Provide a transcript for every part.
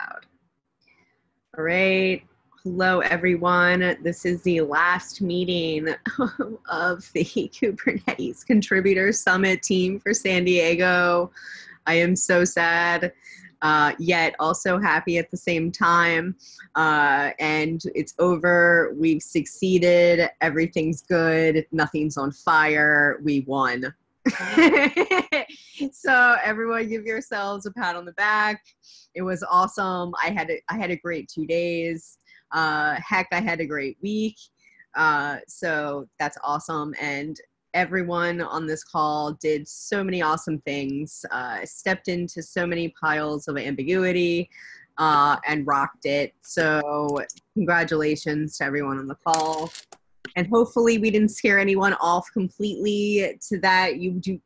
loud. All right. Hello, everyone. This is the last meeting of the Kubernetes Contributor Summit team for San Diego. I am so sad, yet also happy at the same time. And it's over. We've succeeded. Everything's good. Nothing's on fire. We won. So everyone give yourselves a pat on the back. It was awesome. I had a great 2 days. Heck, I had a great week. So that's awesome. And everyone on this call did so many awesome things, stepped into so many piles of ambiguity, and rocked it. So congratulations to everyone on the call. And hopefully we didn't scare anyone off completely to that you do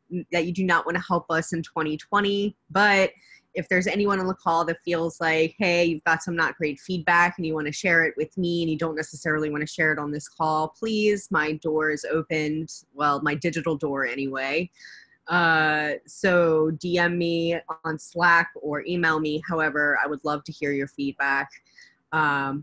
not want to help us in 2020. But if there's anyone on the call that feels like, hey, you've got some not great feedback and you want to share it with me and you don't necessarily want to share it on this call, please, my door is opened. Well, my digital door anyway. So DM me on Slack or email me. However, I would love to hear your feedback. I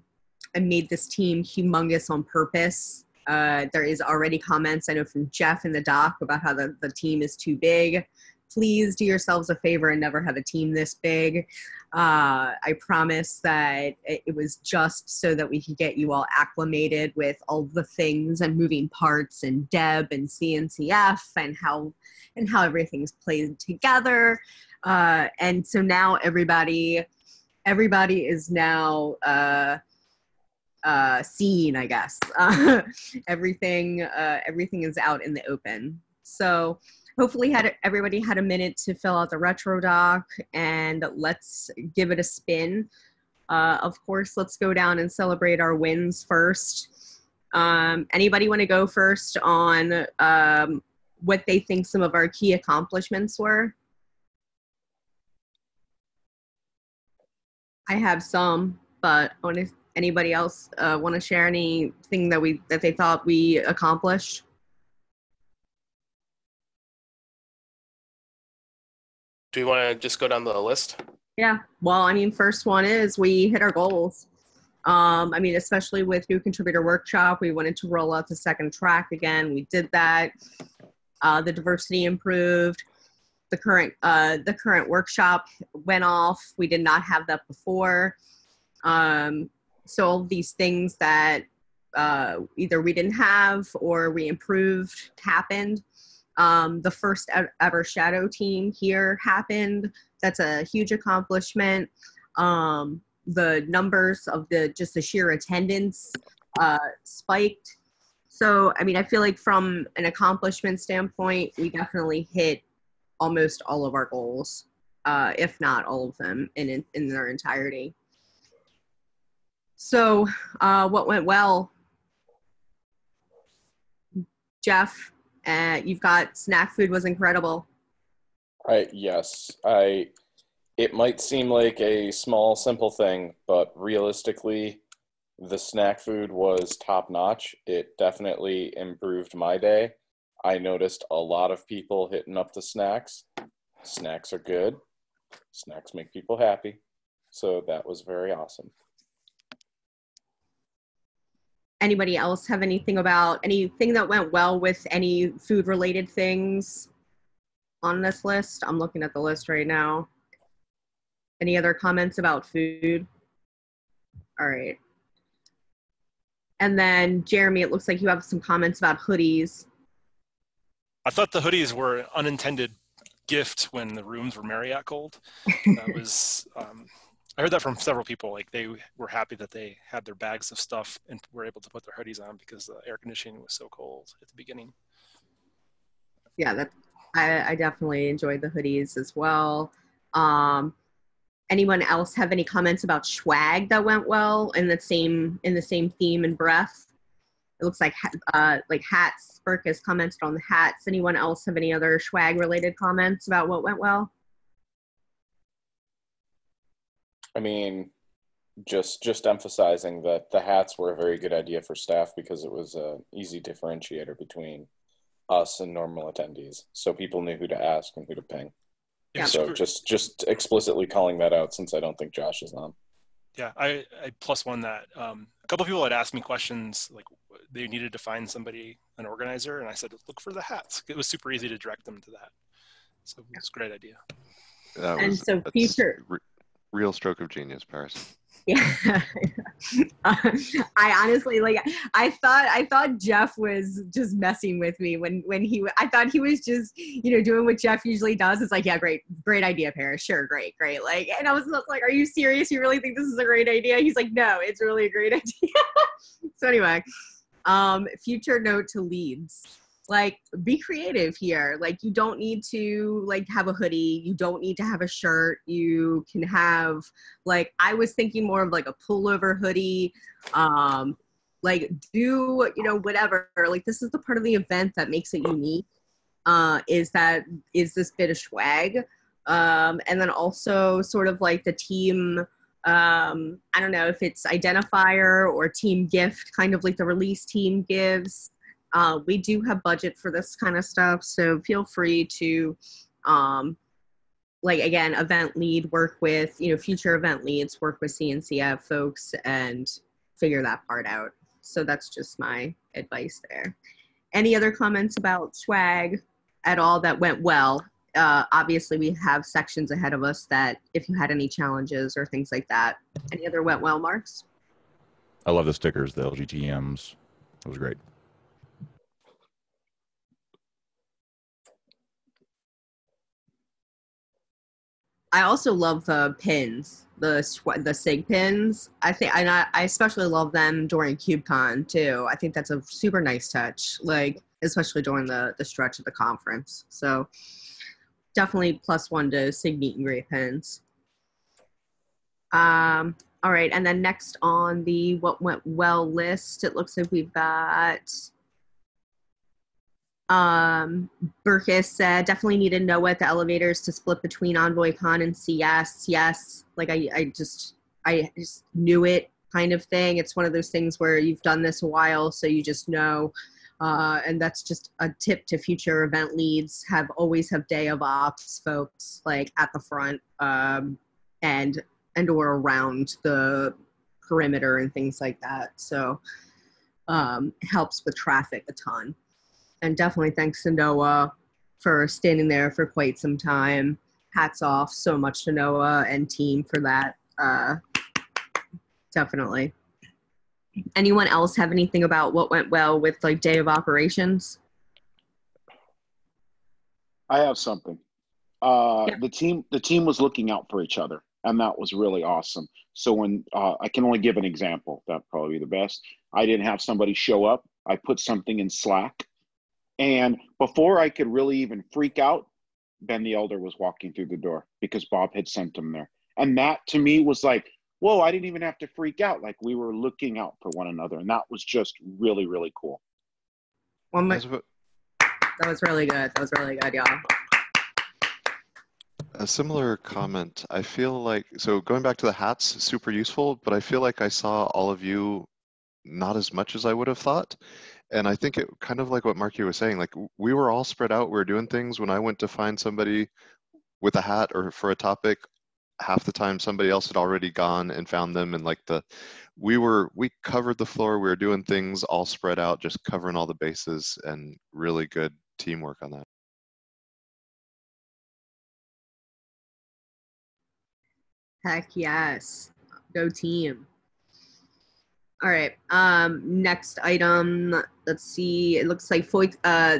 made this team humongous on purpose. There is already comments, I know, from Jeff in the doc about how the team is too big. Please do yourselves a favor and never have a team this big. I promise that it was just so that we could get you all acclimated with all the things and moving parts and Deb and CNCF and how everything's played together. And so now everybody is now seen, I guess. Everything is out in the open. So hopefully everybody had a minute to fill out the retro doc, and let's give it a spin. Of course, let's go down and celebrate our wins first. Anybody want to go first on what they think some of our key accomplishments were? I have some, but anybody else want to share anything that they thought we accomplished? Do you want to just go down the list? Yeah. Well, I mean, first one is we hit our goals. I mean, especially with new contributor workshop, we wanted to roll out the second track again. We did that. The diversity improved. The current workshop went off. We did not have that before. So all of these things that either we didn't have or we improved happened. The first ever shadow team here happened. That's a huge accomplishment. The numbers of the sheer attendance spiked. So, I mean, I feel like from an accomplishment standpoint, we definitely hit almost all of our goals, if not all of them in their entirety. So, what went well? Jeff? You've got snack food was incredible. Yes. It might seem like a small, simple thing, but realistically, the snack food was top-notch. It definitely improved my day. I noticed a lot of people hitting up the snacks. Snacks are good. Snacks make people happy. So that was very awesome. Anybody else have anything that went well with any food related things on this list? I'm looking at the list right now. Any other comments about food? All right. And then Jeremy, it looks like you have some comments about hoodies. I thought the hoodies were an unintended gift when the rooms were Marriott cold. That was, I heard that from several people. Like they were happy that they had their bags of stuff and were able to put their hoodies on because the air conditioning was so cold at the beginning. Yeah, I definitely enjoyed the hoodies as well. Anyone else have any comments about swag that went well in the same theme and breath? It looks like hats. Burke has commented on the hats. Anyone else have any other swag related comments about what went well? I mean, just emphasizing that the hats were a very good idea for staff because it was an easy differentiator between us and normal attendees. So people knew who to ask and who to ping. Yeah. So just explicitly calling that out since I don't think Josh is on. Yeah, I plus one that. A couple people had asked me questions, like they needed to find somebody, an organizer, and I said, look for the hats. It was super easy to direct them to that. So it was a great idea. And so future real stroke of genius, Paris. Yeah. I honestly, like, I thought Jeff was just messing with me when I thought he was just, doing what Jeff usually does. It's like, yeah, great idea, Paris. Sure. Great. Like, and I was like, are you serious? You really think this is a great idea? He's like, no, it's really a great idea. So anyway, future note to leads. Like, be creative here. Like, you don't need to, like, have a hoodie. You don't need to have a shirt. You can have, like, I was thinking more of, like, a pullover hoodie. Like, do, whatever. Like, this is the part of the event that makes it unique, is this bit of swag. And then also sort of, like, the team, I don't know if it's identifier or team gift, kind of like the release team gives. We do have budget for this kind of stuff, so feel free to, like, again, event lead, work with, future event leads, work with CNCF folks and figure that part out. So that's just my advice there. Any other comments about swag at all that went well? Obviously, we have sections ahead of us that if you had any challenges or things like that. Any other went well, Marks? I love the stickers, the LGTMs. It was great. I also love the pins, the SIG pins. I especially love them during KubeCon too. I think that's a super nice touch, like especially during the stretch of the conference. So definitely +1 to SIG meet and greet pins. All right, and then next on the what went well list, it looks like we've got Burkus said definitely need to know what the elevators to split between EnvoyCon and CS. Yes, like I just knew it, kind of thing. It's one of those things where you've done this a while, so you just know. And that's just a tip to future event leads. Always have day of ops folks like at the front, and or around the perimeter and things like that. So helps with traffic a ton. And definitely thanks to Noah for standing there for quite some time. Hats off so much to Noah and team for that. Definitely. Anyone else have anything about what went well with like day of operations? I have something. Yeah. The team was looking out for each other, and that was really awesome. So when I can only give an example, that'd probably be the best. I didn't have somebody show up. I put something in Slack. And before I could really even freak out, Ben the Elder was walking through the door because Bob had sent him there. And that to me was like, whoa, I didn't even have to freak out. Like we were looking out for one another. And that was just really, really cool. That was really good. That was really good, y'all. A similar comment. I feel like, so going back to the hats, super useful, but I feel like I saw all of you not as much as I would have thought. And I think it kind of like what Marky was saying, like we were all spread out. We were doing things. When I went to find somebody with a hat or for a topic, half the time somebody else had already gone and found them. And like we covered the floor. We were doing things all spread out, just covering all the bases, and really good teamwork on that. Heck yes. Go team. All right. Next item. Let's see. It looks like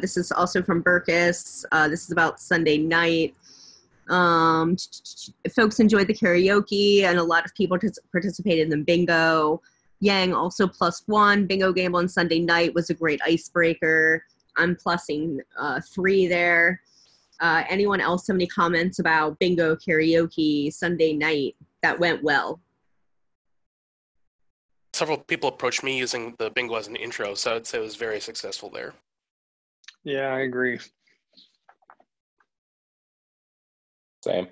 this is also from Burkus. This is about Sunday night. Folks enjoyed the karaoke, and a lot of people participated in bingo. Yang also +1. Bingo game on Sunday night was a great icebreaker. I'm plussing 3 there. Anyone else have any comments about bingo karaoke Sunday night that went well? Several people approached me using the bingo as an intro, so I'd say it was very successful there. Yeah, I agree. Same.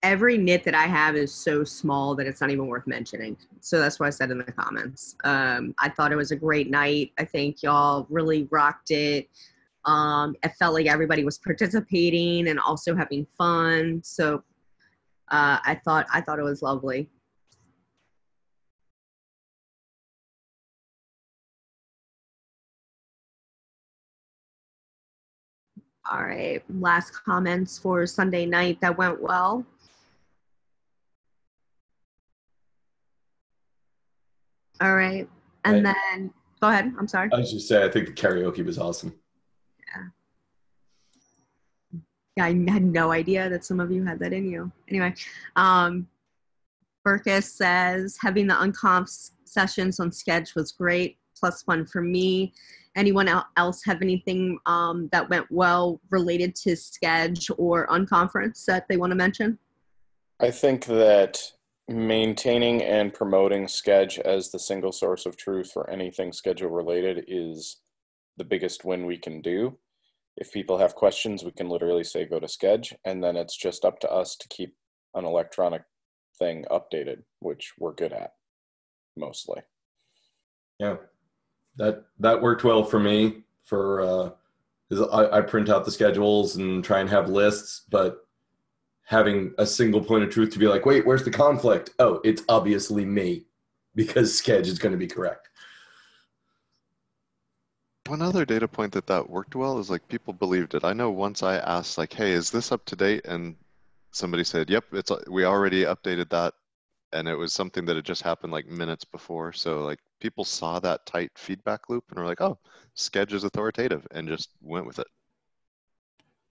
Every nit that I have is so small that it's not even worth mentioning. So that's what I said in the comments. I thought it was a great night. I think y'all really rocked it. It felt like everybody was participating and also having fun. So I thought it was lovely. All right, last comments for Sunday night that went well. All right, and then go ahead. I'm sorry. I was just saying, I think the karaoke was awesome. Yeah, I had no idea that some of you had that in you. Anyway, Burkus says, having the unconf sessions on Sketch was great, +1 for me. Anyone else have anything that went well related to Sketch or unconference that they want to mention? I think that maintaining and promoting Sketch as the single source of truth for anything schedule related is the biggest win we can do. If people have questions, we can literally say go to Sketch, and then it's just up to us to keep an electronic thing updated, which we're good at mostly. Yeah, that worked well for me. For I print out the schedules and try and have lists, but having a single point of truth to be like, wait, where's the conflict? Oh, it's obviously me, because Sketch is going to be correct. One other data point that worked well is like people believed it. I know once I asked like, hey, is this up to date? And somebody said, yep, we already updated that. And it was something that had just happened like minutes before. So like people saw that tight feedback loop and were like, oh, Sketch is authoritative, and just went with it.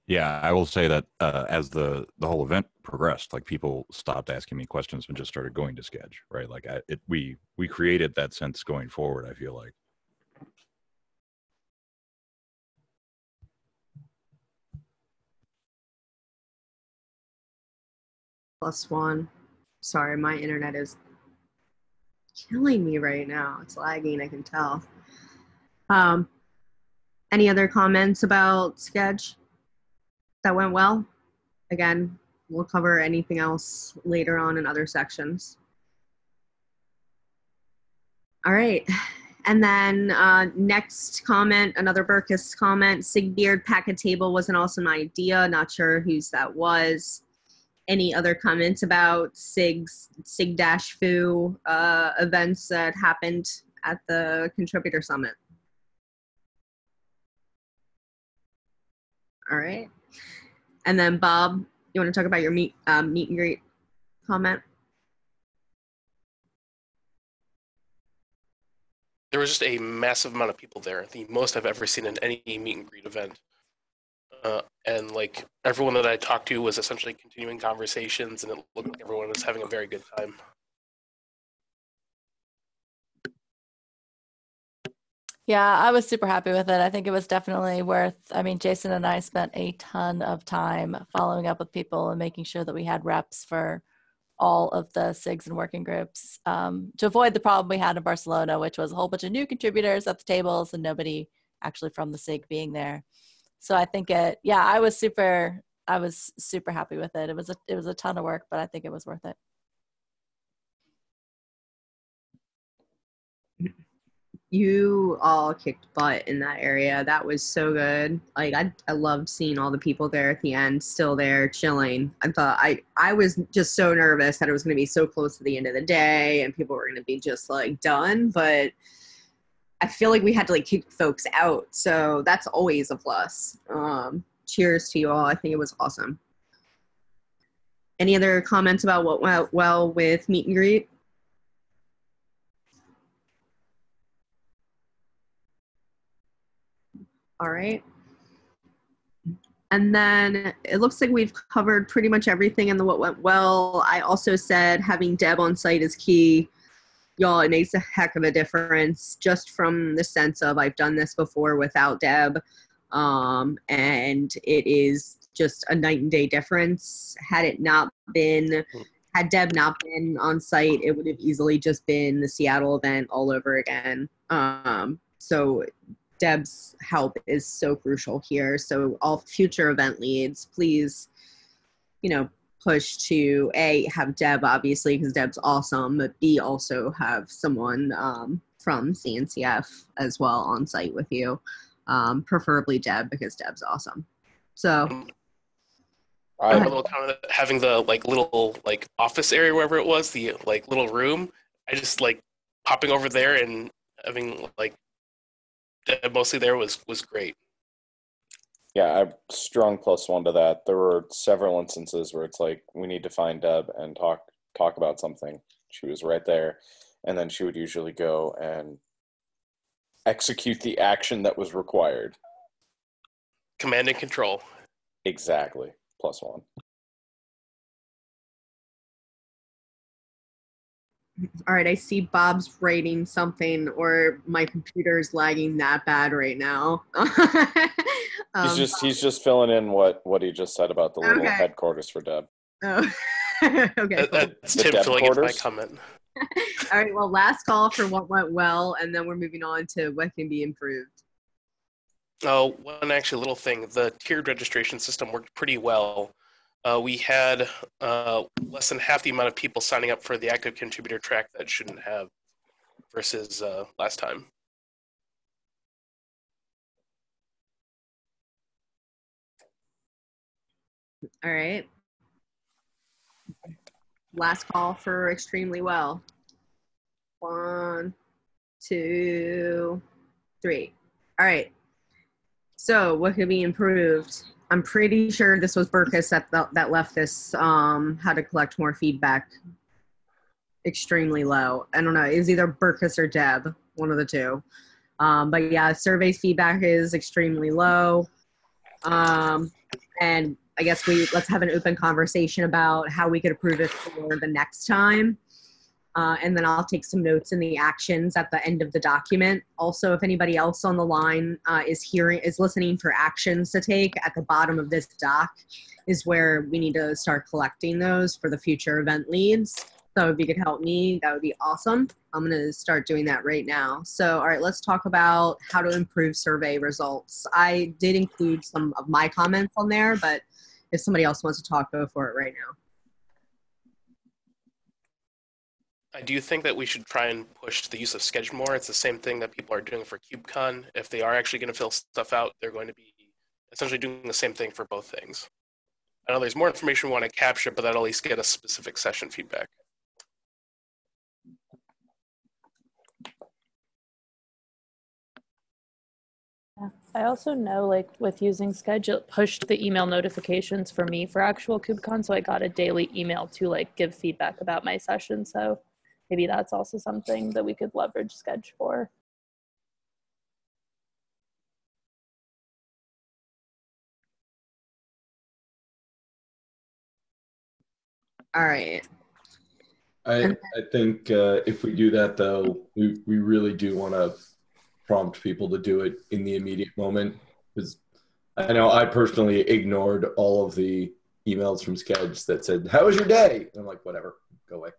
Yeah, I will say that as the whole event progressed, like people stopped asking me questions and just started going to Sketch, right? Like we created that sense going forward, I feel like. +1. Sorry, my internet is killing me right now. It's lagging, I can tell. Any other comments about Sketch that went well? Again, we'll cover anything else later on in other sections. All right. And then next comment, another Burkus comment, Sigbeard Packet Table was an awesome idea. Not sure whose that was. Any other comments about Sig-Foo events that happened at the Contributor Summit? All right. And then Bob, you want to talk about your meet and greet comment? There was just a massive amount of people there, the most I've ever seen in any meet and greet event. And like everyone that I talked to was essentially continuing conversations, and it looked like everyone was having a very good time. Yeah, I was super happy with it. I think it was definitely worth, I mean, Jason and I spent a ton of time following up with people and making sure that we had reps for all of the SIGs and working groups to avoid the problem we had in Barcelona, which was a whole bunch of new contributors at the tables and nobody actually from the SIG being there. So I think I was super happy with it. It was a ton of work, but I think it was worth it. You all kicked butt in that area. That was so good. Like I loved seeing all the people there at the end, still there, chilling. I thought I was just so nervous that it was going to be so close to the end of the day and people were going to be just like done. But I feel like we had to like kick folks out, so that's always a plus. Cheers to you all. I think it was awesome. Any other comments about what went well with meet and greet? All right. And then it looks like we've covered pretty much everything in the what went well. I also said having Deb on site is key. Y'all, it makes a heck of a difference just from the sense of I've done this before without Deb. And it is just a night and day difference. Had Deb not been on site, it would have easily just been the Seattle event all over again. So Deb's help is so crucial here. So all future event leads, please, push to A, have Deb, obviously, because Deb's awesome, but B, also have someone from CNCF as well on site with you, preferably Deb, because Deb's awesome. So I, little comment, having the like little like office area, wherever it was, the like little room. I just like popping over there and having like Deb mostly there was great. yeah, I strong +1 to that. There were several instances where it's like we need to find Deb and talk about something. She was right there, and then she would usually go and execute the action that was required. Command and control. Exactly. +1. All right, I see Bob's writing something, or my computer's lagging that bad right now. He's just filling in what he just said about the little Okay. headquarters for Deb. Oh. Okay. Cool. That's The Tim Deb filling in my quarters? comment. All right. Well, last call for what went well, and then we're moving on to what can be improved. Oh, one actually little thing. The tiered registration system worked pretty well. We had less than half the amount of people signing up for the active contributor track that shouldn't have versus last time. All right. Last call for extremely well. 1, 2, 3. All right. So what could be improved? I'm pretty sure this was Burkus that left this how to collect more feedback extremely low. I don't know. It was either Burkus or Deb, one of the two. But yeah, survey feedback is extremely low. And I guess let's have an open conversation about how we could improve it for the next time. And then I'll take some notes in the actions at the end of the document. Also, if anybody else on the line is listening for actions to take, at the bottom of this doc is where we need to start collecting those for the future event leads. So if you could help me, that would be awesome. I'm going to start doing that right now. So, all right, let's talk about how to improve survey results. I did include some of my comments on there, but if somebody else wants to talk, go for it right now. I do think that we should try and push the use of Sketch more. It's the same thing that people are doing for KubeCon. If they are actually going to fill stuff out, they're going to be essentially doing the same thing for both things. I know there's more information we want to capture, but that'll at least get us specific session feedback. I also know, like, with using Sketch, it pushed the email notifications for me for actual KubeCon, so I got a daily email to, like, give feedback about my session, so maybe that's also something that we could leverage Sketch for. All right. I think if we do that, though, we really do want to prompt people to do it in the immediate moment. Because I know I personally ignored all of the emails from Sketch that said, "How was your day?" And I'm like, whatever, go away.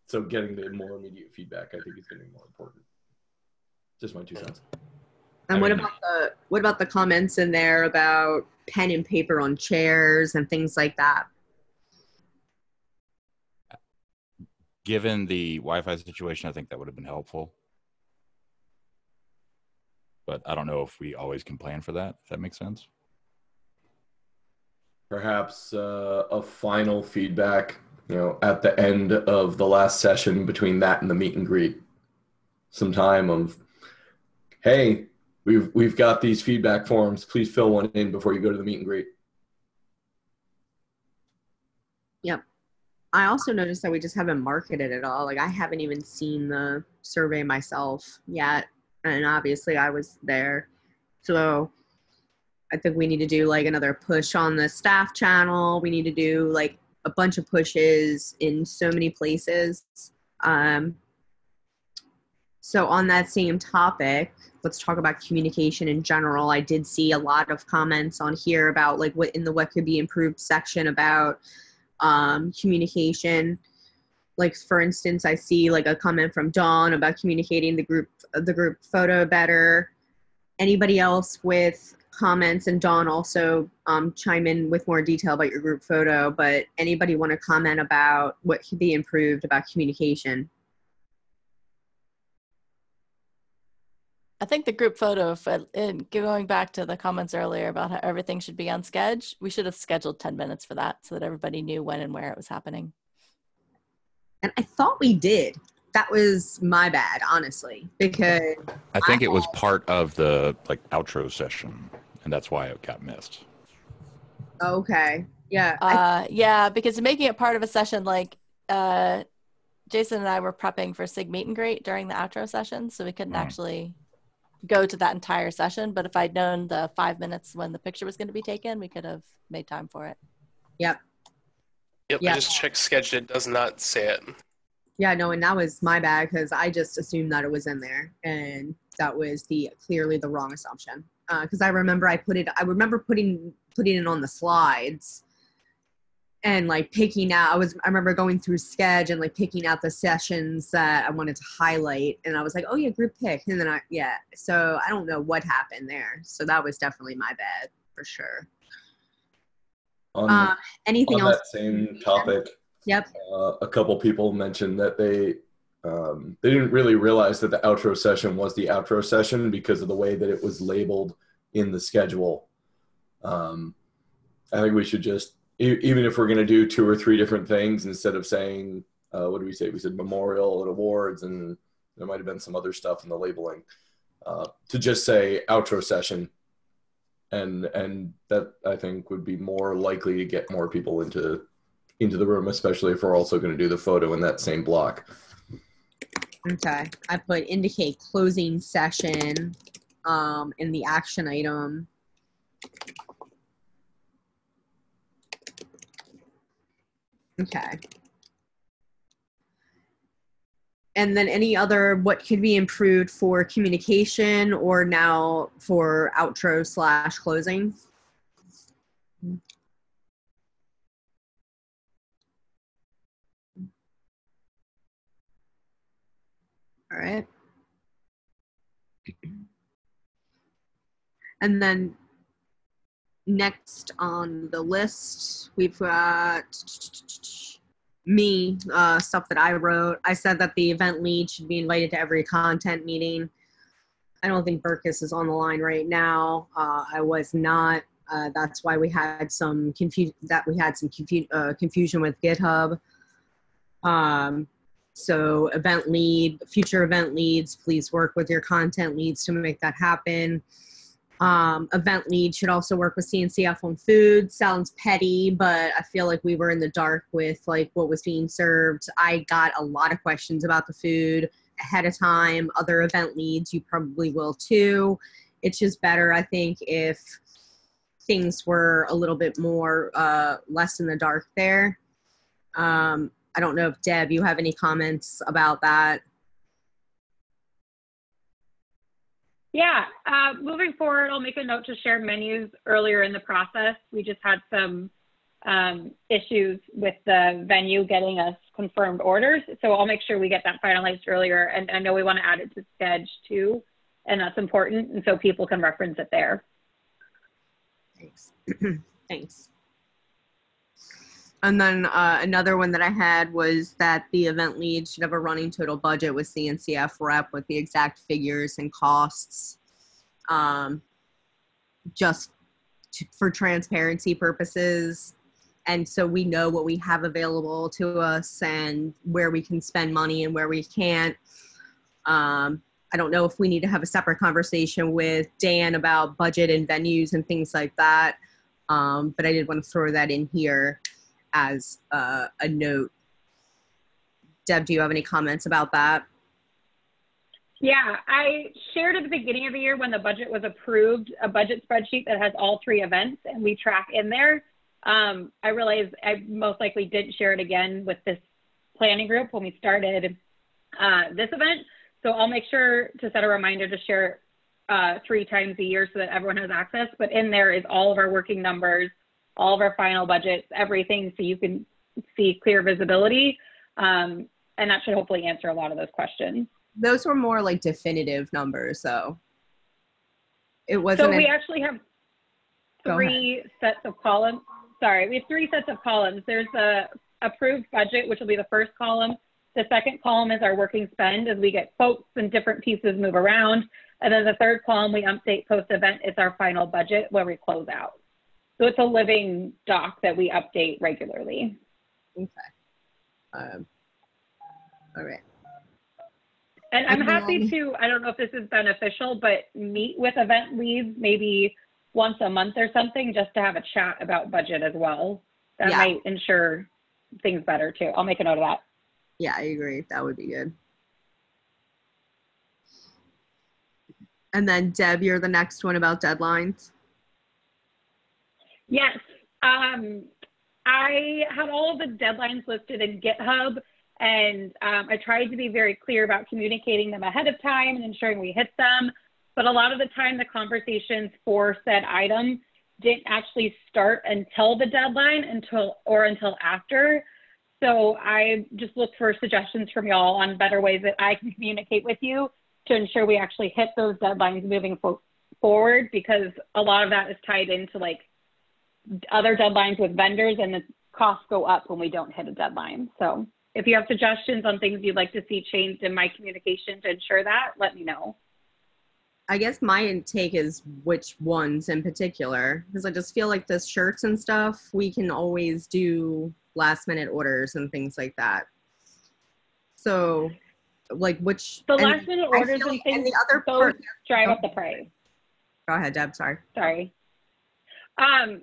So getting the more immediate feedback, I think, is going to be more important. Just my 2 cents. And what about the comments in there about pen and paper on chairs and things like that? Given the Wi-Fi situation, I think that would have been helpful. But I don't know if we always can plan for that, if that makes sense. Perhaps a final feedback, at the end of the last session between that and the meet and greet. Some time of, hey, we've got these feedback forms. Please fill one in before you go to the meet and greet. Yep. I also noticed that we just haven't marketed it all. Like, I haven't even seen the survey myself yet. And obviously I was there. So I think we need to do like another push on the staff channel. We need to do like a bunch of pushes in so many places. So on that same topic, let's talk about communication in general. I did see a lot of comments on here about like what could be improved section about communication. Like, for instance, I see like a comment from Dawn about communicating the group photo better. Anybody else with comments? And Dawn, also chime in with more detail about your group photo, but anybody want to comment about what could be improved about communication? I think the group photo, going back to the comments earlier about how everything should be on schedule, we should have scheduled 10 minutes for that so that everybody knew when and where it was happening. And I thought we did. That was my bad, honestly, because I think it was part of the outro session, and that's why it got missed. Okay. Yeah. Yeah, because making it part of a session, Jason and I were prepping for SIG meet and greet during the outro session, so we couldn't actually go to that entire session. But if I'd known the 5 minutes when the picture was going to be taken, we could have made time for it. Yep. Yep. I just checked schedule. It does not say it. Yeah, no, and that was my bad because I just assumed that it was in there, and that was clearly the wrong assumption. Because I remember putting it on the slides, and picking out. I remember going through Sketch and picking out the sessions that I wanted to highlight, and I was like, oh yeah, group pick, and then So I don't know what happened there. So that was definitely my bad for sure. Anything else? On that same topic. Yep. A couple people mentioned that they didn't really realize that the outro session was the outro session because of the way that it was labeled in the schedule. I think we should just, even if we're going to do 2 or 3 different things, instead of saying, what did we say? We said memorial and awards, and there might have been some other stuff in the labeling, to just say outro session. And that, I think, would be more likely to get more people into the room, especially if we're also going to do the photo in that same block. Okay. I put indicate closing session in the action item. Okay. And then any other, what could be improved for communication or now for outro / closing? All right. And then next on the list, we've got stuff that I wrote. I said that the event lead should be invited to every content meeting. I don't think Burkus is on the line right now. I was not. That's why we had some confusion with GitHub. So future event leads, please work with your content leads to make that happen. Event lead should also work with CNCF on food. Sounds petty, but I feel like we were in the dark with what was being served. I got a lot of questions about the food ahead of time. Other event leads, you probably will too. It's just better, I think, if things were a little bit more less in the dark there. I don't know if Deb, you have any comments about that? Yeah, moving forward, I'll make a note to share menus earlier in the process. We just had some issues with the venue getting us confirmed orders. So I'll make sure we get that finalized earlier. And I know we want to add it to Sketch too, and that's important. And so people can reference it there. Thanks. Thanks. And then another one that I had was that the event lead should have a running total budget with CNCF rep with the exact figures and costs, for transparency purposes. And so we know what we have available to us and where we can spend money and where we can't. I don't know if we need to have a separate conversation with Dan about budget and venues and things like that. But I did want to throw that in here as a note. Deb, do you have any comments about that? Yeah, I shared at the beginning of the year when the budget was approved, a budget spreadsheet that has all 3 events and we track in there. I realized I most likely didn't share it again with this planning group when we started this event. So I'll make sure to set a reminder to share 3 times a year so that everyone has access. But in there is all of our working numbers, all of our final budgets, everything, so you can see clear visibility. And that should hopefully answer a lot of those questions. Those were more like definitive numbers, though. It wasn't. So we actually have 3 sets of columns. Sorry, we have 3 sets of columns. There's a approved budget, which will be the first column. The second column is our working spend as we get quotes and different pieces move around. And then the third column, we update post-event. It's our final budget where we close out. So it's a living doc that we update regularly. Okay. All right. And I'm happy to, I don't know if this is beneficial, but meet with event leads maybe once a month or something just to have a chat about budget as well. That might ensure things better too. I'll make a note of that. Yeah, I agree. That would be good. And then Deb, you're the next one about deadlines. Yes. I had all of the deadlines listed in GitHub, and I tried to be very clear about communicating them ahead of time and ensuring we hit them. But a lot of the time, the conversations for said item didn't actually start until the deadline until after. So I just look for suggestions from y'all on better ways that I can communicate with you to ensure we actually hit those deadlines moving forward, because a lot of that is tied into like other deadlines with vendors, and the costs go up when we don't hit a deadline. So if you have suggestions on things you'd like to see changed in my communication to ensure that, let me know. I guess my intake is which ones in particular, because I just feel like the shirts and stuff, we can always do last minute orders and things like that. So like which the last minute orders and things, the other those drive up the price. Go ahead, Deb, sorry.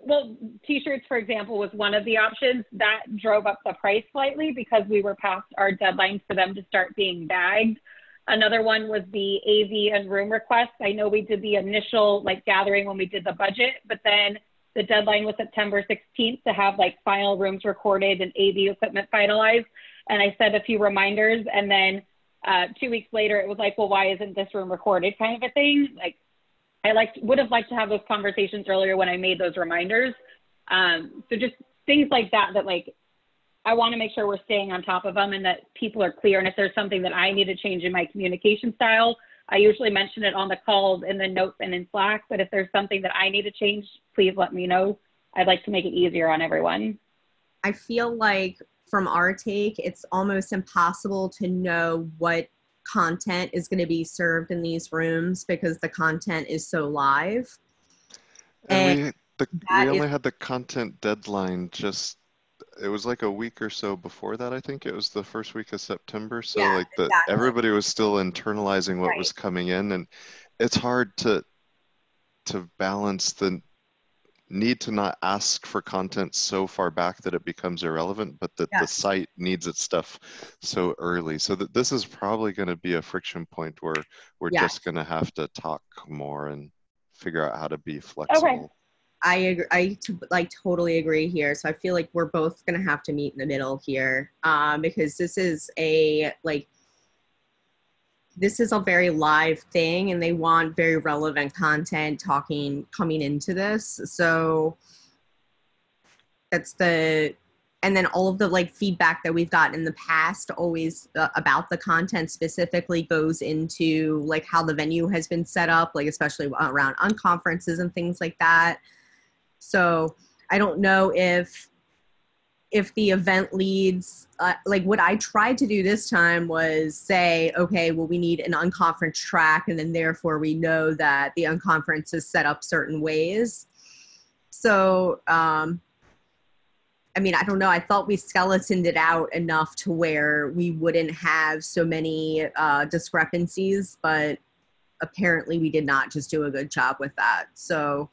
Well, t-shirts, for example, was one of the options that drove up the price slightly because we were past our deadlines for them to start being bagged. Another one was the AV and room requests. I know we did the initial like gathering when we did the budget, but then the deadline was September 16th to have like final rooms recorded and AV equipment finalized. And I set a few reminders, and then 2 weeks later, it was like, well, why isn't this room recorded kind of a thing? Like, I would have liked to have those conversations earlier when I made those reminders. So just things like that, like, I want to make sure we're staying on top of them and that people are clear. And if there's something that I need to change in my communication style, I usually mention it on the calls, in the notes, and in Slack. But if there's something that I need to change, please let me know. I'd like to make it easier on everyone. I feel like from our take, it's almost impossible to know what content is going to be served in these rooms because the content is so live. And we only had the content deadline it was like a week or so before that. I think it was the first week of September. So yeah, like exactly. Everybody was still internalizing what was coming in, and it's hard to balance the need to not ask for content so far back that it becomes irrelevant, but that the site needs its stuff so early. So that this is probably going to be a friction point where we're just going to have to talk more and figure out how to be flexible. Okay. I agree. I totally agree here. So I feel like we're both going to have to meet in the middle here, because this is a very live thing, and they want very relevant content coming into this. So and then all of the feedback that we've gotten in the past always about the content specifically goes into how the venue has been set up, especially around unconferences and things like that. So I don't know if the event leads, what I tried to do this time was say, okay, well, we need an unconference track, and then therefore we know that the unconference is set up certain ways. So, I don't know. I thought we skeletoned it out enough to where we wouldn't have so many discrepancies, but apparently we did not just do a good job with that. So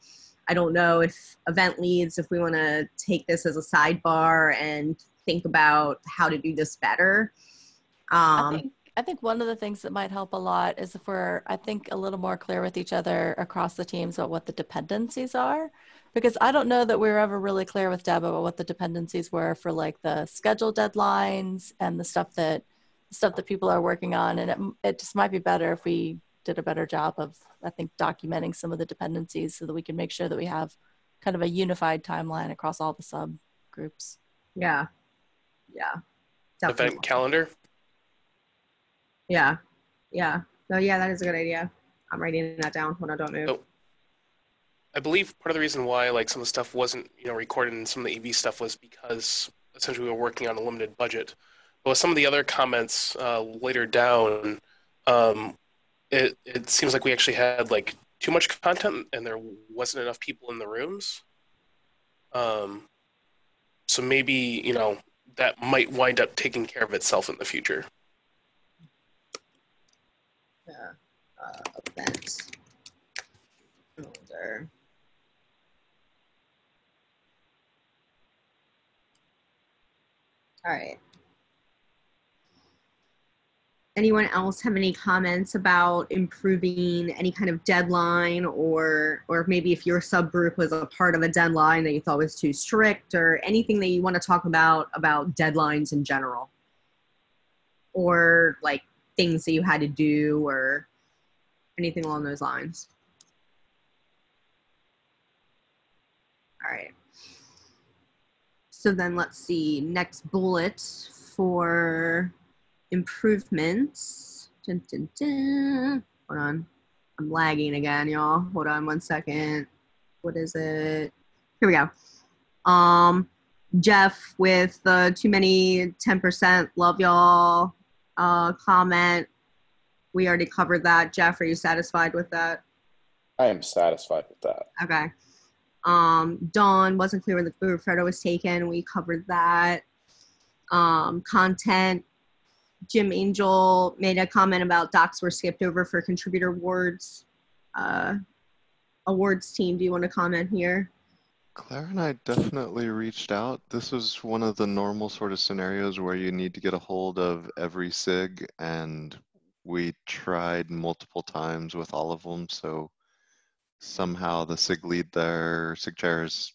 I don't know if event leads, if we want to take this as a sidebar and think about how to do this better. I think one of the things that might help a lot is if we're, I think, a little more clear with each other across the teams about what the dependencies are. Because I don't know that we were ever really clear with Deb about what the dependencies were for the schedule deadlines and the stuff that people are working on. And it just might be better if we did a better job of, I think, documenting some of the dependencies so that we can make sure that we have kind of a unified timeline across all the subgroups. Yeah. Definitely. Event calendar. Yeah. So yeah, that is a good idea. I'm writing that down when I don't move. So, I believe part of the reason why some of the stuff wasn't recorded and some of the AV stuff was because essentially we were working on a limited budget. But with some of the other comments later down, it seems like we actually had like too much content and there wasn't enough people in the rooms. So maybe, you know, that might wind up taking care of itself in the future. Yeah. Event folder. All right. Anyone else have any comments about improving any kind of deadline, or maybe if your subgroup was a part of a deadline that you thought was too strict, or anything that you want to talk about deadlines in general, or like things that you had to do or anything along those lines? All right. So then let's see, next bullet for improvements. Dun, dun, dun. Hold on. I'm lagging again, y'all. Hold on 1 second. What is it? Here we go. Jeff with the too many 10% love y'all comment. We already covered that. Jeff, are you satisfied with that? I am satisfied with that. Okay. Dawn wasn't clear when the group photo was taken. We covered that. Content. Jim Angel made a comment about docs were skipped over for contributor awards. Awards team, do you want to comment here? Claire and I definitely reached out. This was one of the normal sort of scenarios where you need to get a hold of every SIG, and we tried multiple times with all of them. So somehow the SIG lead there, SIG chairs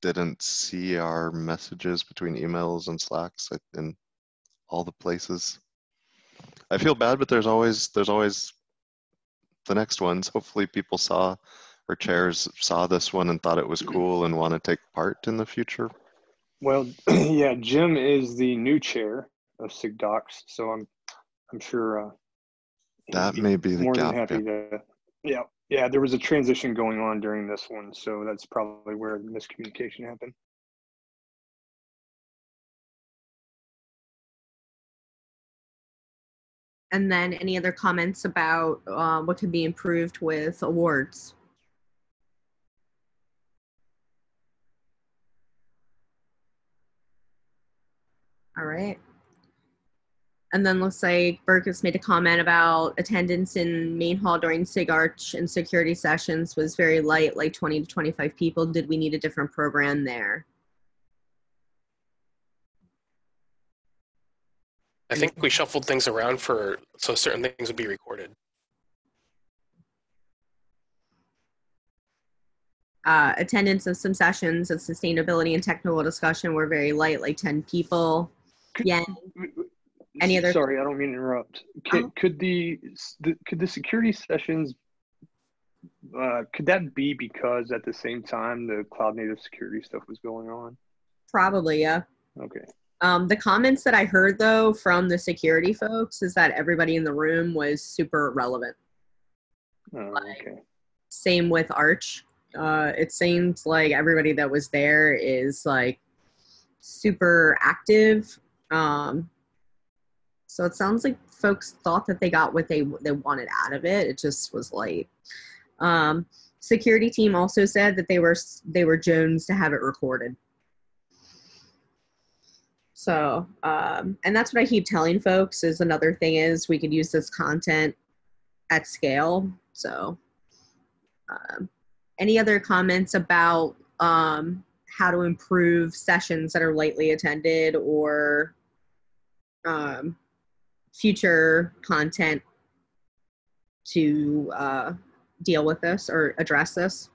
didn't see our messages between emails and Slacks in all the places. I feel bad, but there's always the next ones. Hopefully people saw, or chairs saw this one and thought it was cool and want to take part in the future. Well, yeah, Jim is the new chair of SIG Docs, so I'm sure that may be the more gap. than happy to. Yeah. There was a transition going on during this one, so that's probably where the miscommunication happened. And then any other comments about what could be improved with awards? All right. And then looks like Burkus made a comment about attendance in main hall during SIG Arch and security sessions was very light, like 20 to 25 people. Did we need a different program there? I think we shuffled things around so certain things would be recorded. Attendance of some sessions of sustainability and technical discussion were very light, like 10 people. Any other? Sorry, I don't mean to interrupt. Could the security sessions, could that be because at the same time the cloud native security stuff was going on? Probably, yeah. Okay. The comments that I heard though from the security folks is that everybody in the room was super relevant. Okay. Same with Arch. It seems like everybody that was there is like super active. So it sounds like folks thought that they got what they wanted out of it. It just was late. Security team also said that they were Jones to have it recorded. So, and that's what I keep telling folks is another thing is we could use this content at scale. So, any other comments about how to improve sessions that are lightly attended or future content to deal with this or address this?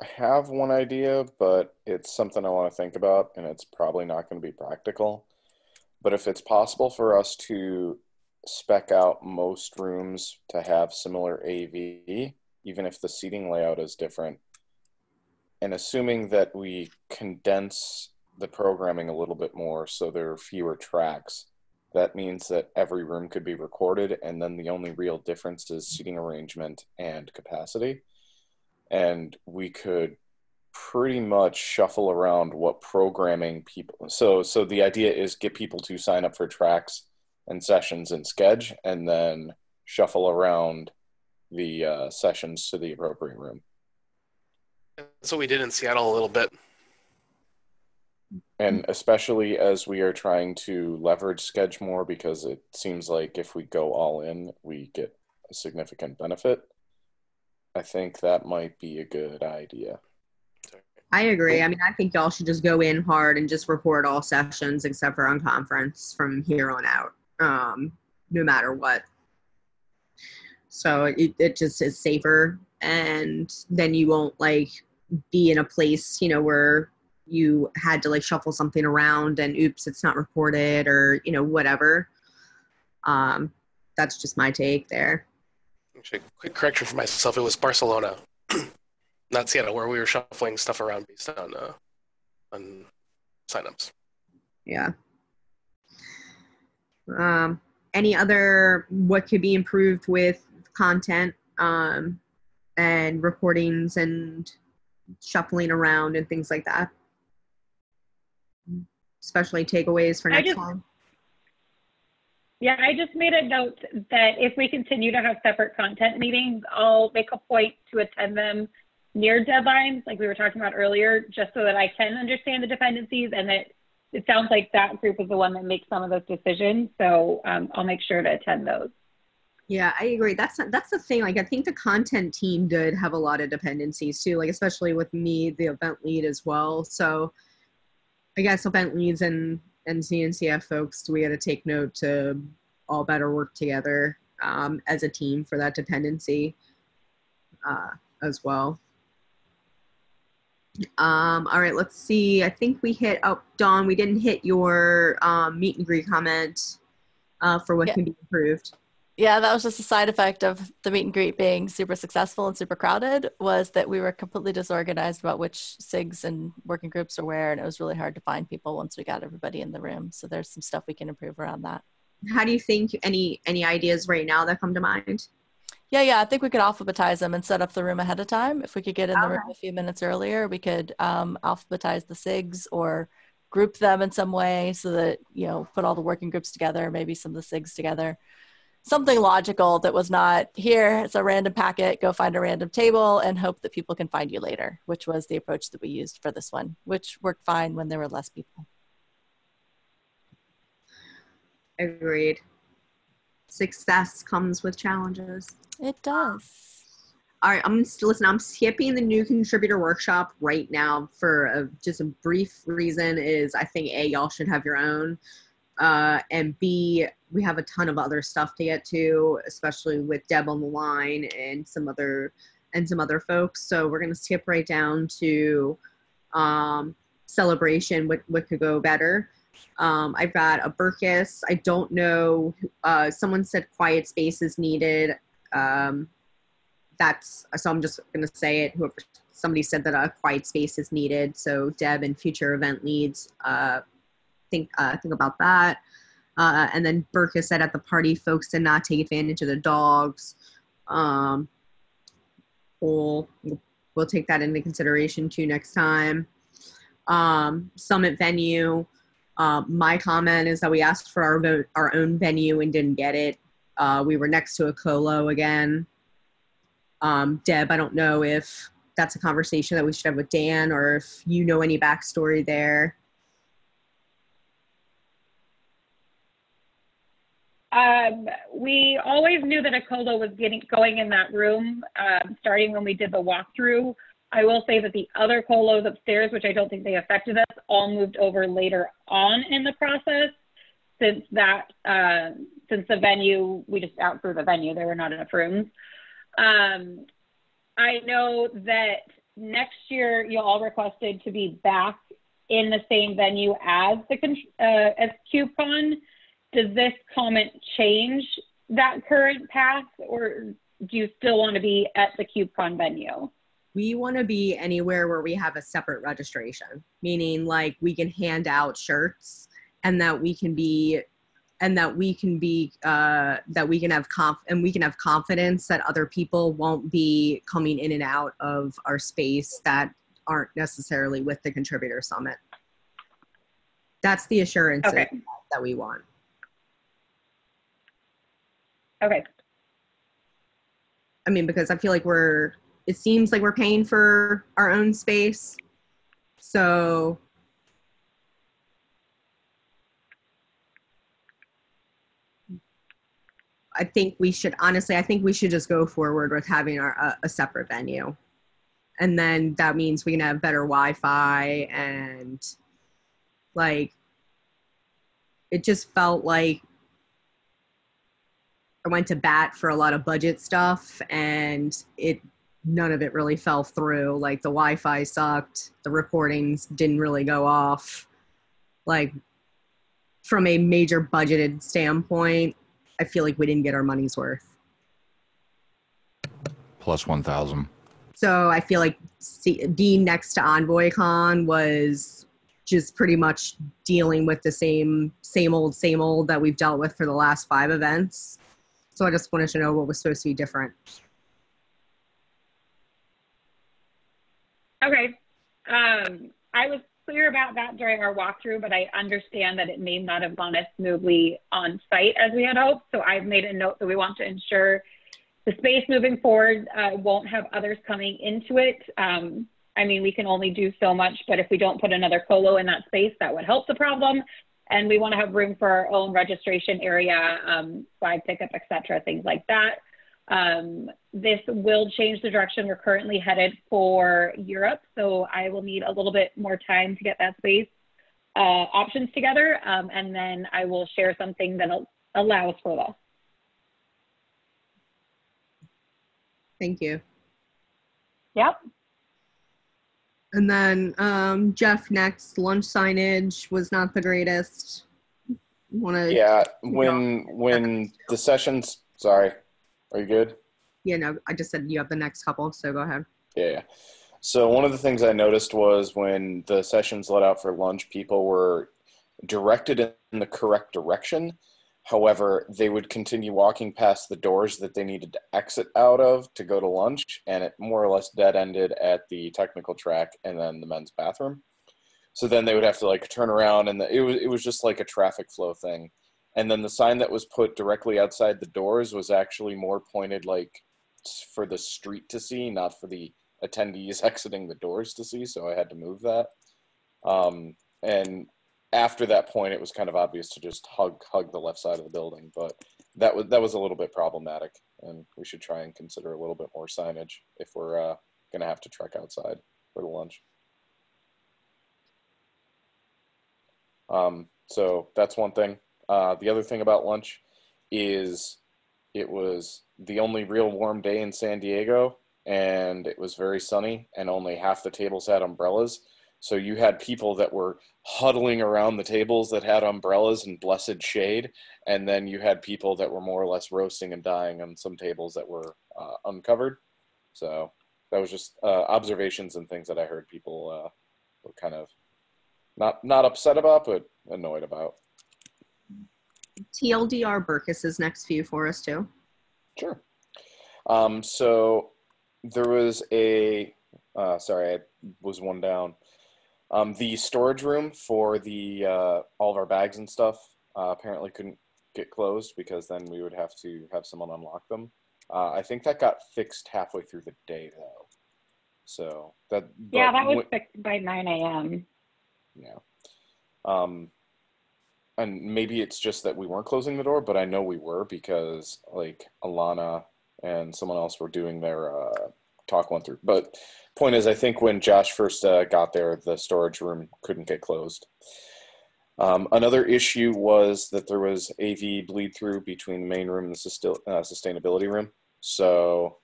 I have one idea, but it's something I want to think about, and it's probably not going to be practical. But if it's possible for us to spec out most rooms to have similar AV, even if the seating layout is different, and assuming that we condense the programming a little bit more so there are fewer tracks, that means that every room could be recorded, and then the only real difference is seating arrangement and capacity. And we could pretty much shuffle around what programming people. So the idea is get people to sign up for tracks and sessions in Sketch, and then shuffle around the sessions to the appropriate room. That's what we did in Seattle a little bit. And especially as we are trying to leverage Sketch more, because it seems like if we go all in, we get a significant benefit. I think that might be a good idea. I agree. I mean, I think y'all should just go in hard and just report all sessions except for on conference from here on out, no matter what. So it just is safer, and then you won't like be in a place, you know, where you had to like shuffle something around and oops, it's not reported, or, you know, whatever. That's just my take there. Actually, quick correction for myself. It was Barcelona, not Seattle, where we were shuffling stuff around based on signups. Yeah. Any other, what could be improved with content, and recordings and shuffling around and things like that? Especially takeaways for next time. Yeah, I just made a note that if we continue to have separate content meetings, I'll make a point to attend them near deadlines, like we were talking about earlier, just so that I can understand the dependencies, and that it sounds like that group is the one that makes some of those decisions. So I'll make sure to attend those. Yeah, I agree. That's the thing. Like, I think the content team did have a lot of dependencies too, like especially with me, the event lead as well. So I guess event leads and CNCF folks, we got to take note to all better work together as a team for that dependency as well. All right, let's see. I think we hit, Dawn, we didn't hit your meet and greet comment for what can be improved. Yeah, that was just a side effect of the meet and greet being super successful and super crowded, was that we were completely disorganized about which SIGs and working groups are where, and it was really hard to find people once we got everybody in the room. So there's some stuff we can improve around that. How do you think, any ideas right now that come to mind? Yeah, I think we could alphabetize them and set up the room ahead of time. If we could get in the room a few minutes earlier, we could alphabetize the SIGs or group them in some way so that, you know, put all the working groups together, maybe some of the SIGs together. Something logical that was not, here, it's a random packet, go find a random table and hope that people can find you later, which was the approach that we used for this one, which worked fine when there were less people. Agreed. Success comes with challenges. It does. All right, I'm skipping the new contributor workshop right now for just a brief reason is I think A, y'all should have your own. And B, we have a ton of other stuff to get to, especially with Deb on the line and some other folks. So we're gonna skip right down to celebration. What could go better? I've got a Burkus. I don't know. Someone said quiet space is needed. So I'm just gonna say it. Somebody said that a quiet space is needed. So Deb and future event leads. Think about that. And then Burkus said at the party, folks did not take advantage of the dogs. We'll take that into consideration too next time. Summit venue. My comment is that we asked for our own venue and didn't get it. We were next to a colo again. Deb, I don't know if that's a conversation that we should have with Dan or if you know any backstory there. We always knew that a colo was going in that room, starting when we did the walkthrough. I will say that the other colos upstairs, which I don't think they affected us, all moved over later on in the process. Since the venue, we just outgrew the venue. There were not enough rooms. I know that next year you all requested to be back in the same venue as KubeCon. Does this comment change that current path, or do you still want to be at the KubeCon venue? We want to be anywhere where we have a separate registration, meaning like we can hand out shirts and that we can have confidence that other people won't be coming in and out of our space that aren't necessarily with the Contributor Summit. That's the assurance Okay. that we want. Okay. I mean, because I feel like it seems like we're paying for our own space. So I think we should just go forward with having a separate venue. And then that means we can have better Wi-Fi, and like, it just felt like I went to bat for a lot of budget stuff, and none of it really fell through. Like, the Wi-Fi sucked, the recordings didn't really go off. Like, from a major budgeted standpoint, I feel like we didn't get our money's worth. Plus 1,000. So I feel like being next to EnvoyCon was just pretty much dealing with the same old that we've dealt with for the last 5 events. So I just wanted to know what was supposed to be different. Okay. I was clear about that during our walkthrough, but I understand that it may not have gone as smoothly on site as we had hoped. So I've made a note that we want to ensure the space moving forward won't have others coming into it. I mean, we can only do so much, but if we don't put another colo in that space, that would help the problem. And we want to have room for our own registration area, flag pickup, et cetera, things like that. This will change the direction we're currently headed for Europe. So I will need a little bit more time to get that space options together. And then I will share something that allows for this. Thank you. Yep. And then Jeff, next, lunch signage was not the greatest. Yeah, when the sessions, sorry, are you good? Yeah, no, I just said you have the next couple, so go ahead. Yeah. So one of the things I noticed was when the sessions let out for lunch, people were directed in the correct direction. However, they would continue walking past the doors that they needed to exit out of to go to lunch, and it more or less dead-ended at the technical track and then the men's bathroom. So then they would have to like turn around, and it was just like a traffic flow thing. And then the sign that was put directly outside the doors was actually more pointed like for the street to see, not for the attendees exiting the doors to see. So I had to move that. And after that point, it was kind of obvious to just hug the left side of the building, but that was a little bit problematic, and we should try and consider a little bit more signage if we're going to have to trek outside for the lunch. So that's one thing. The other thing about lunch is it was the only real warm day in San Diego, and it was very sunny, and only half the tables had umbrellas. So you had people that were huddling around the tables that had umbrellas and blessed shade, and then you had people that were more or less roasting and dying on some tables that were uncovered. So that was just observations and things that I heard people were kind of not upset about, but annoyed about. TLDR Burkus is next few for us too. Sure. So there was sorry, I was one down. The storage room for the all of our bags and stuff apparently couldn't get closed because then we would have to have someone unlock them. I think that got fixed halfway through the day though. So that was fixed by 9 a.m. Yeah. And maybe it's just that we weren't closing the door, but I know we were because like Alana and someone else were doing their talk one through. But point is, I think when Josh first got there, the storage room couldn't get closed. Another issue was that there was AV bleed through between the main room and the sustainability room. So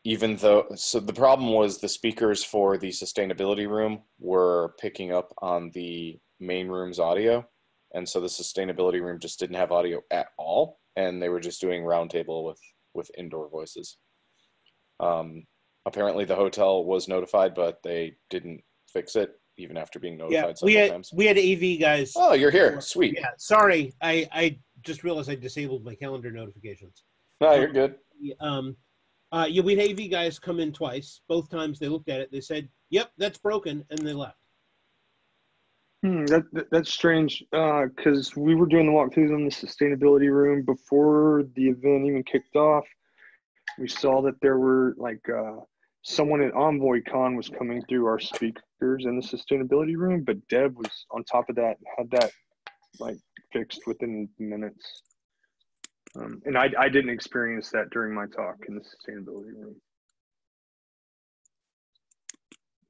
the problem was the speakers for the sustainability room were picking up on the main room's audio. And so the sustainability room just didn't have audio at all. And they were just doing roundtable with indoor voices. Apparently the hotel was notified, but they didn't fix it even after being notified several times. We had AV guys. Oh, you're here. Sweet. Yeah, sorry. I just realized I disabled my calendar notifications. No, you're good. Yeah, we had AV guys come in twice. Both times they looked at it. They said, "Yep, that's broken," and they left. That's strange because we were doing the walkthroughs in the sustainability room before the event even kicked off. We saw that there were like someone at EnvoyCon was coming through our speakers in the sustainability room, but Deb was on top of that and had that like fixed within minutes. And I didn't experience that during my talk in the sustainability room.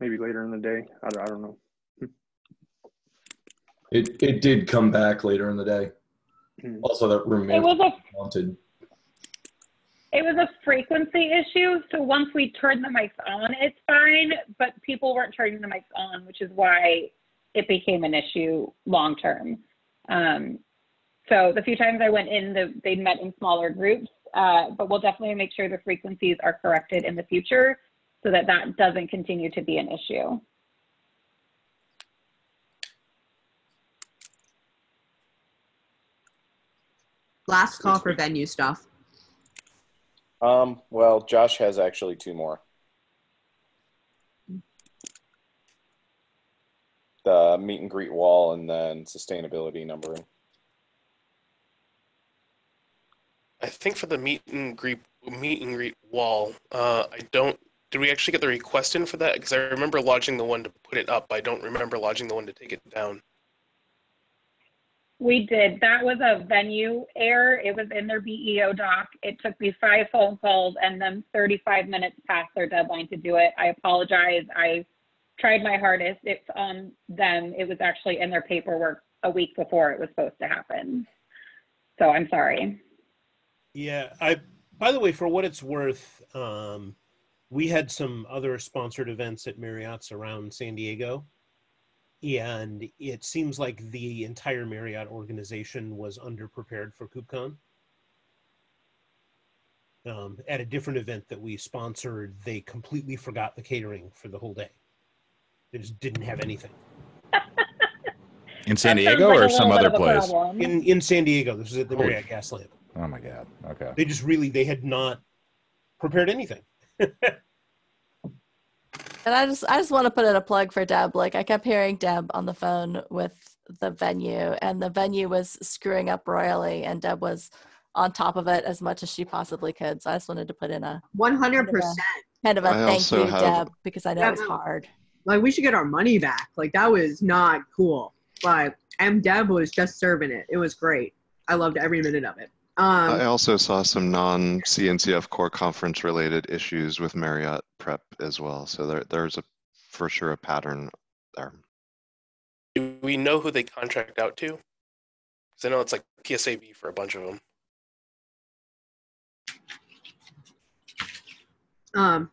Maybe later in the day. I don't know. It did come back later in the day. Also, that room may have wanted. It was a frequency issue. So once we turned the mics on, it's fine, but people weren't turning the mics on, which is why it became an issue long term. So the few times I went in, they met in smaller groups, but we'll definitely make sure the frequencies are corrected in the future so that that doesn't continue to be an issue. Last call for venue stuff. Well, Josh has actually 2 more. The meet and greet wall and then sustainability numbering. I think for the meet and greet wall, did we actually get the request in for that? Because I remember lodging the one to put it up. I don't remember lodging the one to take it down. We did. That was a venue error. It was in their BEO doc. It took me 5 phone calls and then 35 minutes past their deadline to do it. I apologize. I tried my hardest. It's on them. It was actually in their paperwork a week before it was supposed to happen. So I'm sorry. Yeah. By the way, for what it's worth, we had some other sponsored events at Marriott's around San Diego. And it seems like the entire Marriott organization was underprepared for KubeCon. At a different event that we sponsored, they completely forgot the catering for the whole day. They just didn't have anything. In San Diego or some other place? In San Diego. This was at the Marriott Gaslamp. Oh my God. Okay. They had not prepared anything. And I just want to put in a plug for Deb. Like, I kept hearing Deb on the phone with the venue, and the venue was screwing up royally, and Deb was on top of it as much as she possibly could. So I just wanted to put in a 100%. Kind of a thank you, Deb, because I know it's hard. Like, we should get our money back. Like, that was not cool. But Deb was just serving it. It was great. I loved every minute of it. I also saw some non-CNCF core conference related issues with Marriott prep as well. So there's for sure a pattern there. Do we know who they contract out to? Because I know it's like PSAB for a bunch of them.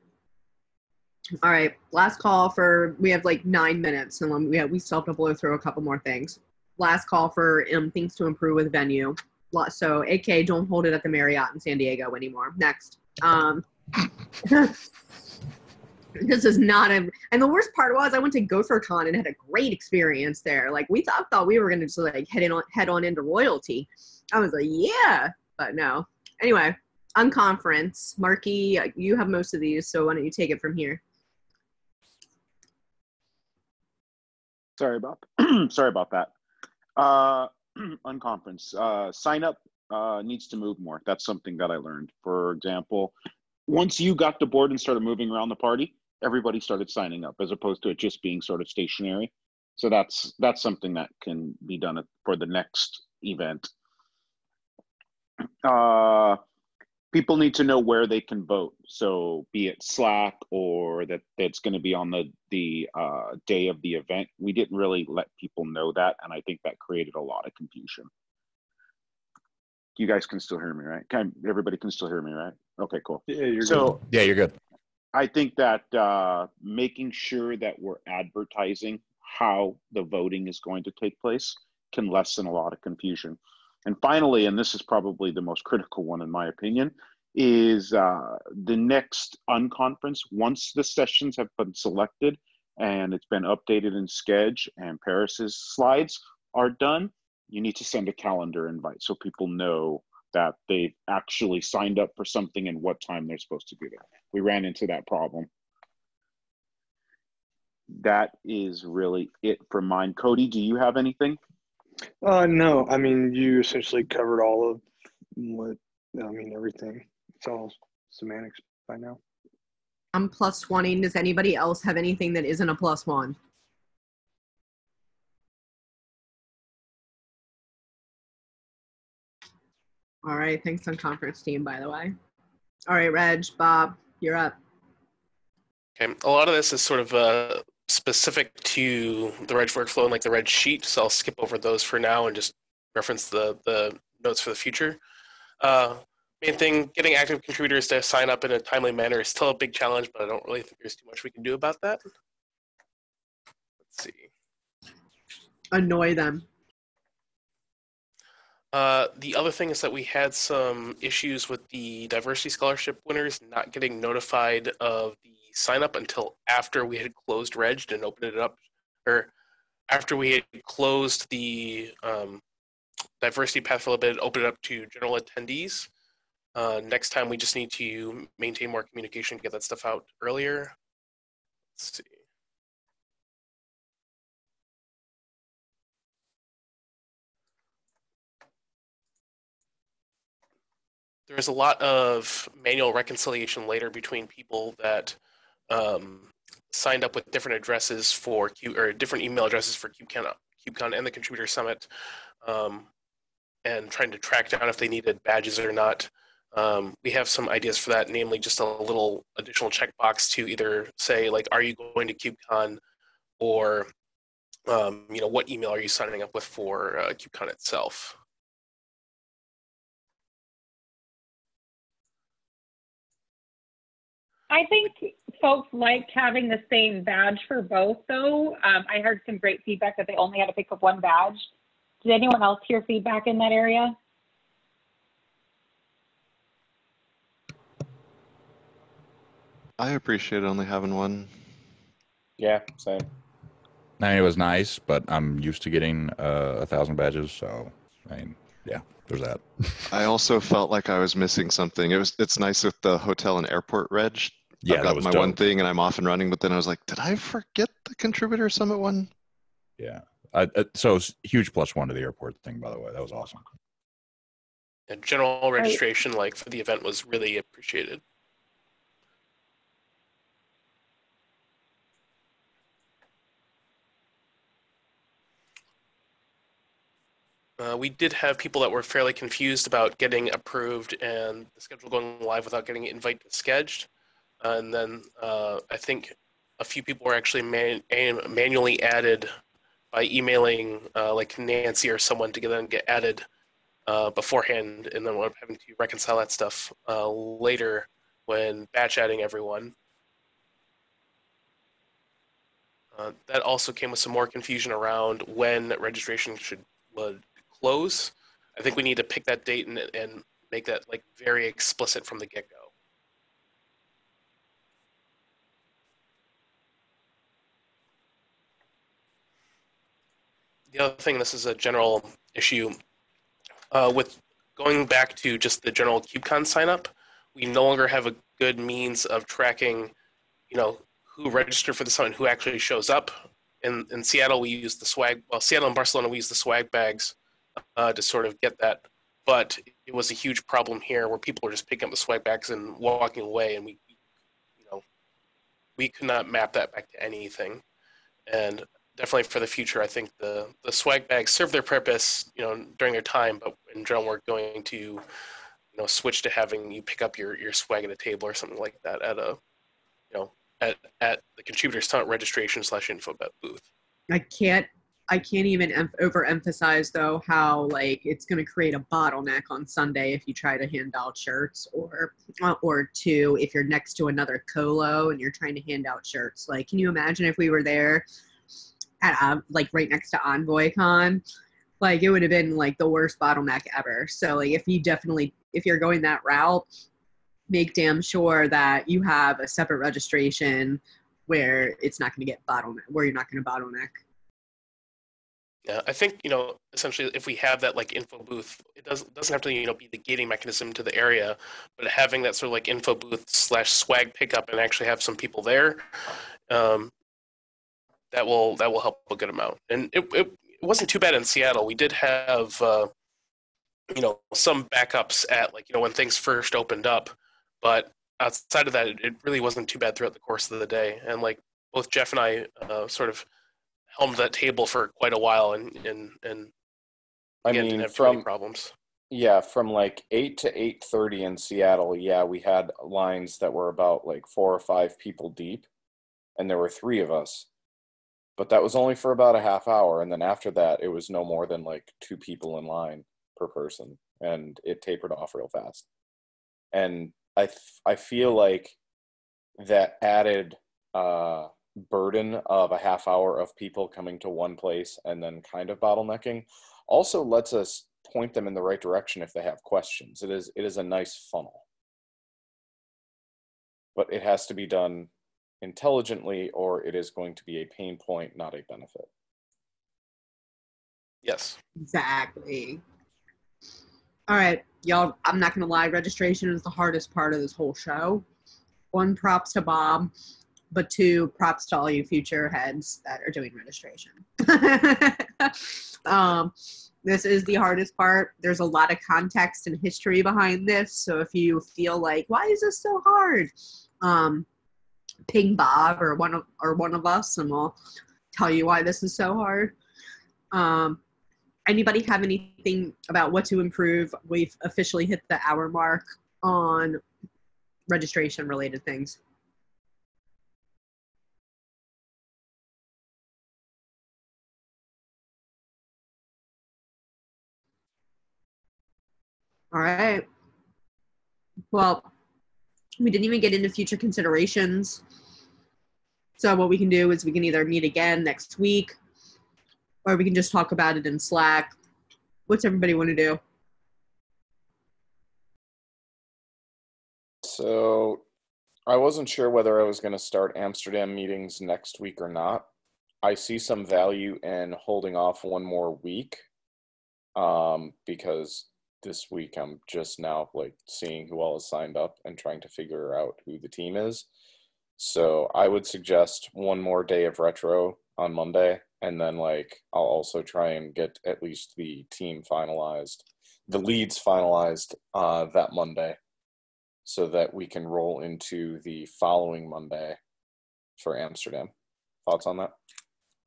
All right, last call we have like 9 minutes, and we still have to blow through a couple more things. Last call for things to improve with venue. So, AK, don't hold it at the Marriott in San Diego anymore. Next. This is not and the worst part was I went to GopherCon and had a great experience there. Like, we thought we were going to just like head on into royalty. I was like, yeah, but no. Anyway, unconference. Marky, you have most of these, so why don't you take it from here? Sorry about that. Unconference. Sign up needs to move more. That's something that I learned. For example, once you got the board and started moving around the party, everybody started signing up as opposed to it just being sort of stationary. So that's something that can be done for the next event. People need to know where they can vote. So be it Slack or that it's going to be on the day of the event. We didn't really let people know that, and I think that created a lot of confusion. You guys can still hear me, right? Everybody can still hear me, right? Okay, cool. Yeah, you're good. Yeah, you're good. I think that making sure that we're advertising how the voting is going to take place can lessen a lot of confusion. And finally, and this is probably the most critical one in my opinion, is the next unconference, once the sessions have been selected and it's been updated in Sketch and Paris's slides are done, you need to send a calendar invite so people know that they've actually signed up for something and what time they're supposed to be there. We ran into that problem. That is really it for mine. Cody, do you have anything? No, I mean, you essentially covered all of everything. It's all semantics by now. I'm +1. Does anybody else have anything that isn't a +1? All right, thanks on conference team, by the way. All right, Reg, Bob, you're up. Okay, a lot of this is sort of specific to the Reg workflow and like the Reg sheet, so I'll skip over those for now and just reference the notes for the future. Main thing, getting active contributors to sign up in a timely manner is still a big challenge, but I don't really think there's too much we can do about that. Let's see. Annoy them. The other thing is that we had some issues with the diversity scholarship winners not getting notified of the sign up until after we had closed Reg and opened it up, or after we had closed the diversity path for a little bit, opened it up to general attendees. Next time we just need to maintain more communication, get that stuff out earlier. Let's see. There's a lot of manual reconciliation later between people that signed up with different addresses for different email addresses for KubeCon and the Contributor Summit, and trying to track down if they needed badges or not. We have some ideas for that, namely just a little additional checkbox to either say, like, are you going to KubeCon, or what email are you signing up with for KubeCon itself? I think folks liked having the same badge for both, though. I heard some great feedback that they only had to pick up one badge. Did anyone else hear feedback in that area? I appreciate only having one. Yeah, same. I mean, it was nice, but I'm used to getting 1,000 badges, so I mean, yeah, there's that. I also felt like I was missing something. It's nice with the hotel and airport Reg. Yeah, I've that got was my dope. one thing and I'm off and running, but then I was like, did I forget the Contributor Summit one? Yeah. So it's huge +1 to the airport thing, by the way. That was awesome. And general registration, like for the event, was really appreciated. We did have people that were fairly confused about getting approved and the schedule going live without getting an invite to scheduled. And then I think a few people were actually manually added by emailing like Nancy or someone to get added beforehand, and then having to reconcile that stuff later when batch adding everyone. That also came with some more confusion around when registration would close. I think we need to pick that date and make that like very explicit from the get-go. The other thing, this is a general issue, with going back to just the general KubeCon sign-up, we no longer have a good means of tracking, who registered for the summit and who actually shows up. In Seattle, we use the swag. Well, Seattle and Barcelona, we use the swag bags to sort of get that. But it was a huge problem here where people were just picking up the swag bags and walking away, and we could not map that back to anything. And definitely for the future, I think the swag bags serve their purpose, during their time, but in general, we're going to, switch to having you pick up your swag at a table or something like that at a, at the Contributor Summit registration /info booth. I can't even overemphasize though how like it's going to create a bottleneck on Sunday if you try to hand out shirts, or two if you're next to another colo and you're trying to hand out shirts. Like, can you imagine if we were there at like right next to EnvoyCon? Like, it would have been like the worst bottleneck ever. So like, if you're going that route, make damn sure that you have a separate registration where it's not going to get where you're not going to bottleneck. Yeah, I think, essentially if we have that like info booth, it doesn't have to, be the gating mechanism to the area, but having that sort of like info booth / swag pickup and actually have some people there, that will help a good amount. And it wasn't too bad in Seattle. We did have, some backups at like, when things first opened up, but outside of that, it really wasn't too bad throughout the course of the day. And like both Jeff and I sort of helmed that table for quite a while, and again, didn't have too many problems. Yeah, from like 8 to 8:30 in Seattle, yeah, we had lines that were about like 4 or 5 people deep, and there were 3 of us. But that was only for about a half hour, and then after that, it was no more than like 2 people in line per person, and it tapered off real fast. And I feel like that added burden of a half hour of people coming to one place and then kind of bottlenecking also lets us point them in the right direction if they have questions. It is a nice funnel, but it has to be done intelligently, or it is going to be a pain point, not a benefit. Yes, exactly. All right, y'all, I'm not gonna lie, registration is the hardest part of this whole show. 1, props to Bob, but 2, props to all you future heads that are doing registration. This is the hardest part. There's a lot of context and history behind this, so if you feel like, why is this so hard? Ping Bob or one of us, and we'll tell you why this is so hard. Anybody have anything about what to improve? We've officially hit the hour mark on registration related things. All right. Well, we didn't even get into future considerations. So what we can do is we can either meet again next week, or we can just talk about it in Slack. What's everybody want to do? So I wasn't sure whether I was going to start Amsterdam meetings next week or not. I see some value in holding off one more week, because this week I'm just now like seeing who all has signed up and trying to figure out who the team is. So I would suggest one more day of retro on Monday, and then like I'll also try and get at least the team finalized, the leads finalized that Monday, so that we can roll into the following Monday for Amsterdam. Thoughts on that?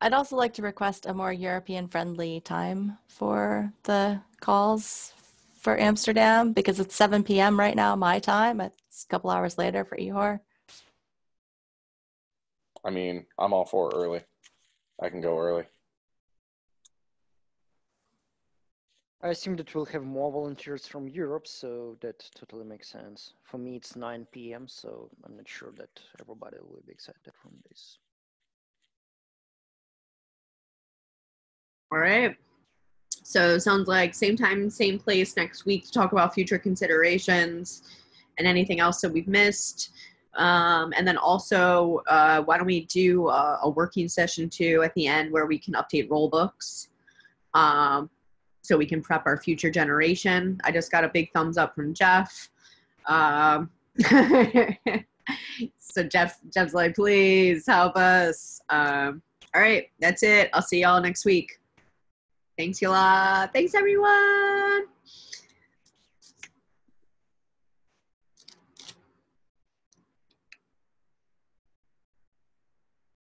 I'd also like to request a more European-friendly time for the calls for Amsterdam, because it's 7 p.m. right now, my time. It's a couple hours later for Ihor. I mean, I'm all for early. I can go early. I assume that we'll have more volunteers from Europe, so that totally makes sense. For me, it's 9 p.m., so I'm not sure that everybody will be excited from this. All right. So sounds like same time, same place next week to talk about future considerations and anything else that we've missed. And then also, why don't we do a working session too at the end where we can update roll books, so we can prep our future generation. I just got a big thumbs up from Jeff. So Jeff's like, please help us. All right, that's it. I'll see y'all next week. Thanks a lot. Thanks, everyone.